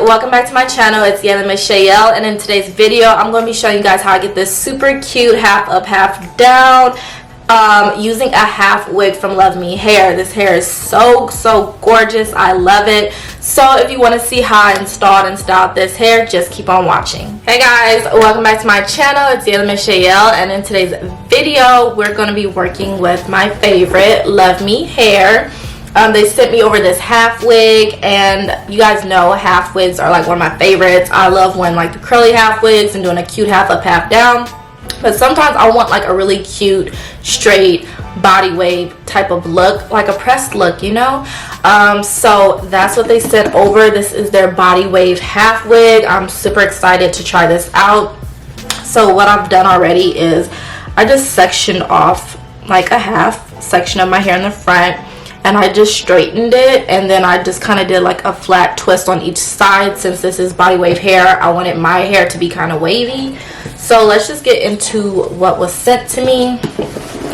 welcome back to my channel. It's Yalon, and in today's video I'm going to be showing you guys how I get this super cute half up half down using a half wig from LuvMe hair. This hair is so gorgeous. I love it. So if you want to see how I installed and styled this hair, just keep on watching. Hey guys, welcome back to my channel. It's Yalon, and in today's video we're going to be working with my favorite LuvMe hair. They sent me over this half wig, and you guys know half wigs are like one of my favorites. I love when like the curly half wigs and doing a cute half up half down, but sometimes I want like a really cute straight body wave type of look, like a pressed look, you know. So that's what they sent over. This is their body wave half wig. I'm super excited to try this out. So what I've done already is I just sectioned off like a half section of my hair in the front, and I just straightened it, and then I just kind of did like a flat twist on each side. Since this is body wave hair, I wanted my hair to be kind of wavy. So let's just get into what was sent to me.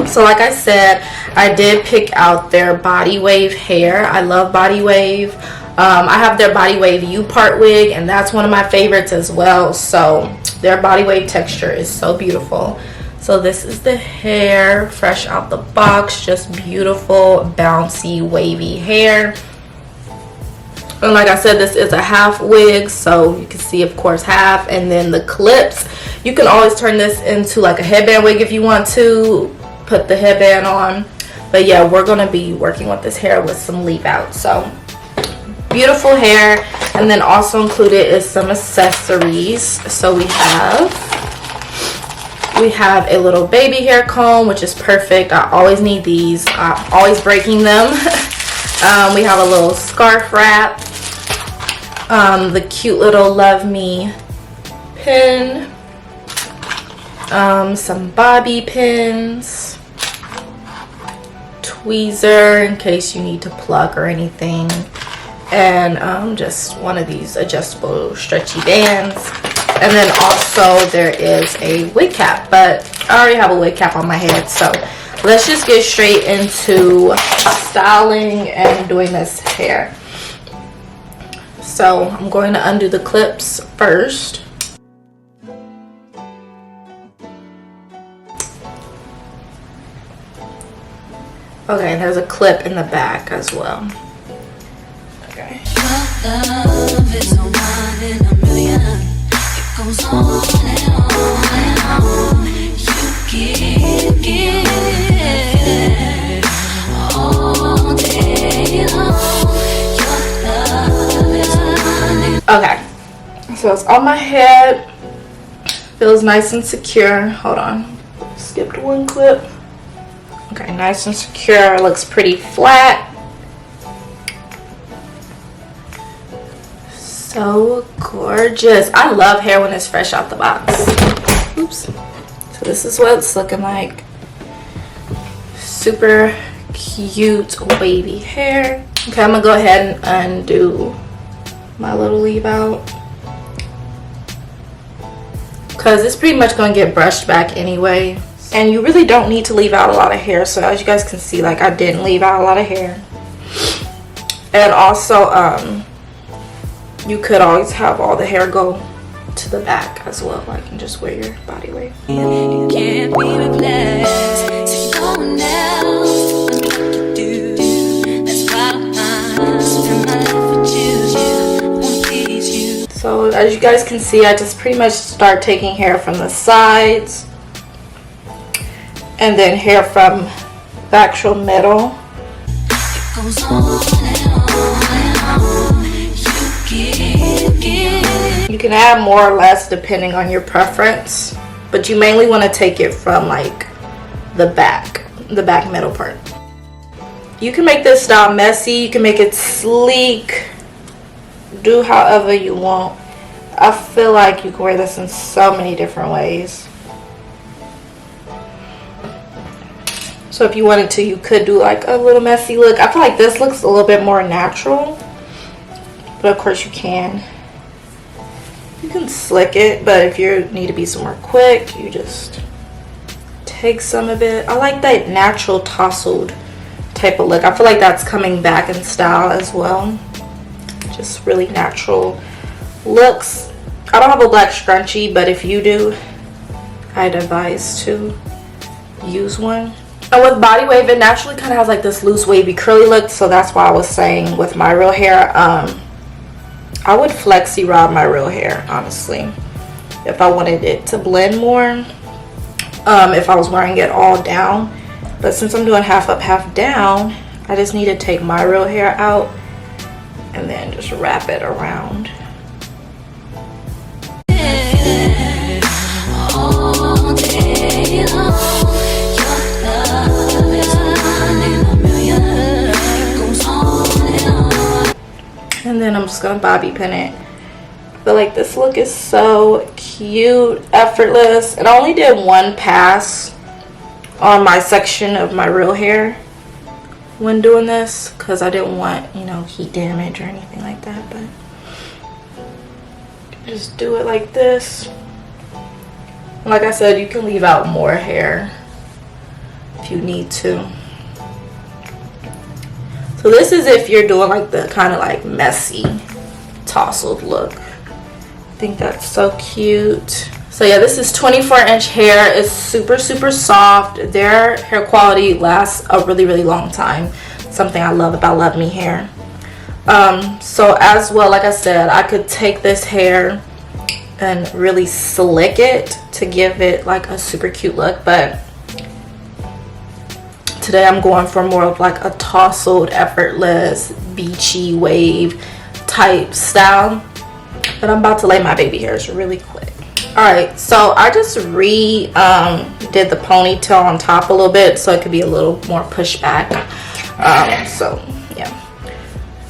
So like I said, I did pick out their body wave hair. I love body wave. I have their body wave U-part wig, and that's one of my favorites as well. So their body wave texture is so beautiful. So this is the hair fresh out the box, just beautiful bouncy wavy hair. And like I said, this is a half wig, so you can see of course half. And then the clips, you can always turn this into like a headband wig if you want to put the headband on. But yeah, we're gonna be working with this hair with some leave out. So beautiful hair. And then also included is some accessories. So we have a little baby hair comb, which is perfect. I always need these. I'm always breaking them. We have a little scarf wrap, the cute little LuvMe pin, some bobby pins, tweezer in case you need to plug or anything, and just one of these adjustable stretchy bands. And then also there is a wig cap, but I already have a wig cap on my head. So let's just get straight into styling and doing this hair. So I'm going to undo the clips first. Okay, there's a clip in the back as well. Okay. Goes on and on and on. You give all day long. Your love is running. Okay, so it's on my head. Feels nice and secure. Hold on, skipped one clip. Okay, nice and secure. Looks pretty flat. So gorgeous. I love hair when it's fresh out the box. Oops. So this is what it's looking like. Super cute wavy hair. Okay, I'm gonna go ahead and undo my little leave out, because it's pretty much gonna get brushed back anyway, and you really don't need to leave out a lot of hair. So as you guys can see, like I didn't leave out a lot of hair. And also you could always have all the hair go to the back as well, like, and just wear your body wave. You can't be replaced. No one else to do. That's why I spend my life with you. Won't please you. So as you guys can see, I just pretty much start taking hair from the sides, and then hair from the actual middle. It goes on and on and on. You can add more or less depending on your preference, but you mainly want to take it from like the back middle part. You can make this style messy, you can make it sleek, do however you want. I feel like you can wear this in so many different ways. So if you wanted to, you could do like a little messy look. I feel like this looks a little bit more natural, but of course you can slick it. But if you need to be somewhere quick, you just take some of it. I like that natural tousled type of look. I feel like that's coming back in style as well. Just really natural looks. I don't have a black scrunchie, but if you do, I'd advise to use one. And with body wave, it naturally kind of has like this loose wavy curly look, so that's why I was saying with my real hair, I would flexi rod my real hair, honestly, if I wanted it to blend more, if I was wearing it all down. But since I'm doing half up, half down, I just need to take my real hair out and then just wrap it around. And then I'm just gonna bobby pin it. I feel like this look is so cute, effortless. And I only did one pass on my section of my real hair when doing this because I didn't want, you know, heat damage or anything like that. But just do it like this. Like I said, you can leave out more hair if you need to. So this is if you're doing like the kind of like messy tousled look. I think that's so cute. So yeah, this is 24-inch hair. It's super soft. Their hair quality lasts a really long time. Something I love about LuvMe hair. So as well, like I said, I could take this hair and really slick it to give it like a super cute look, but today I'm going for more of like a tousled, effortless, beachy wave type style. But I'm about to lay my baby hairs really quick. Alright, so I just did the ponytail on top a little bit so it could be a little more pushed back. So yeah.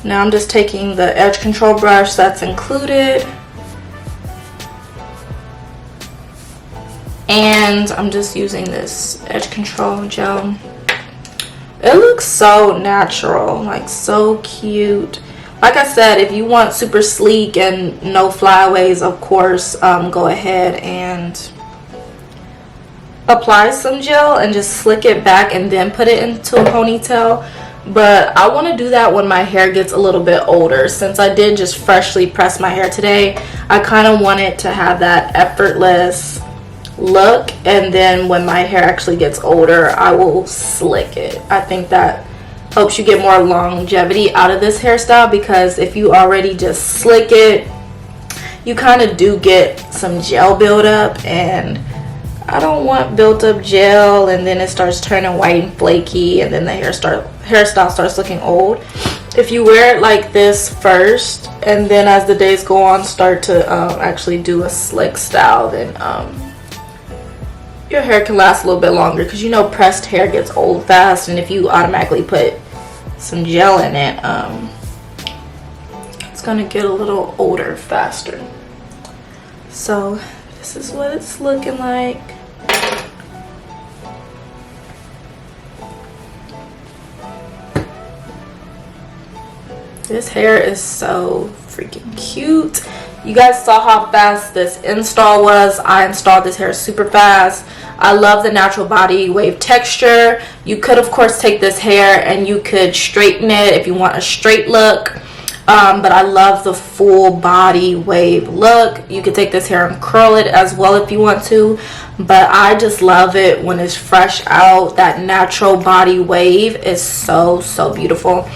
Now I'm just taking the edge control brush that's included, and I'm just using this edge control gel. It looks so natural, like so cute. Like I said, if you want super sleek and no flyaways, of course, go ahead and apply some gel and just slick it back and then put it into a ponytail. But I want to do that when my hair gets a little bit older. Since I did just freshly press my hair today, I kind of want it to have that effortless look, and then when my hair actually gets older, I will slick it. I think that helps you get more longevity out of this hairstyle, because if you already just slick it, you kind of do get some gel buildup, and I don't want built up gel and then it starts turning white and flaky and then the hairstyle starts looking old. If you wear it like this first and then as the days go on start to actually do a slick style, then your hair can last a little bit longer, because you know pressed hair gets old fast, and if you automatically put some gel in it, it's gonna get a little older faster. So this is what it's looking like. This hair is so freaking cute. You guys saw how fast this install was. I installed this hair super fast. I love the natural body wave texture. You could of course take this hair and you could straighten it if you want a straight look, but I love the full body wave look. You could take this hair and curl it as well if you want to, but I just love it when it's fresh out. That natural body wave is so beautiful.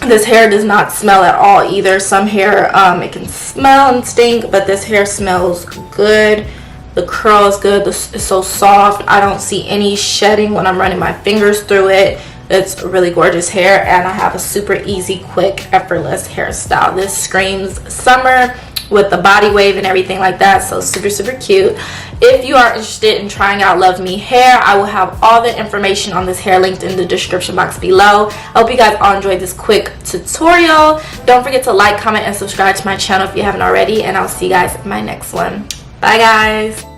This hair does not smell at all either. Some hair it can smell and stink, but this hair smells good. The curl is good. This is so soft. I don't see any shedding when I'm running my fingers through it. It's really gorgeous hair, and I have a super easy, quick, effortless hairstyle. This screams summer with the body wave and everything like that, so super cute. If you are interested in trying out LuvMe hair, I will have all the information on this hair linked in the description box below. I hope you guys all enjoyed this quick tutorial. Don't forget to like, comment, and subscribe to my channel if you haven't already, and I'll see you guys in my next one. Bye guys.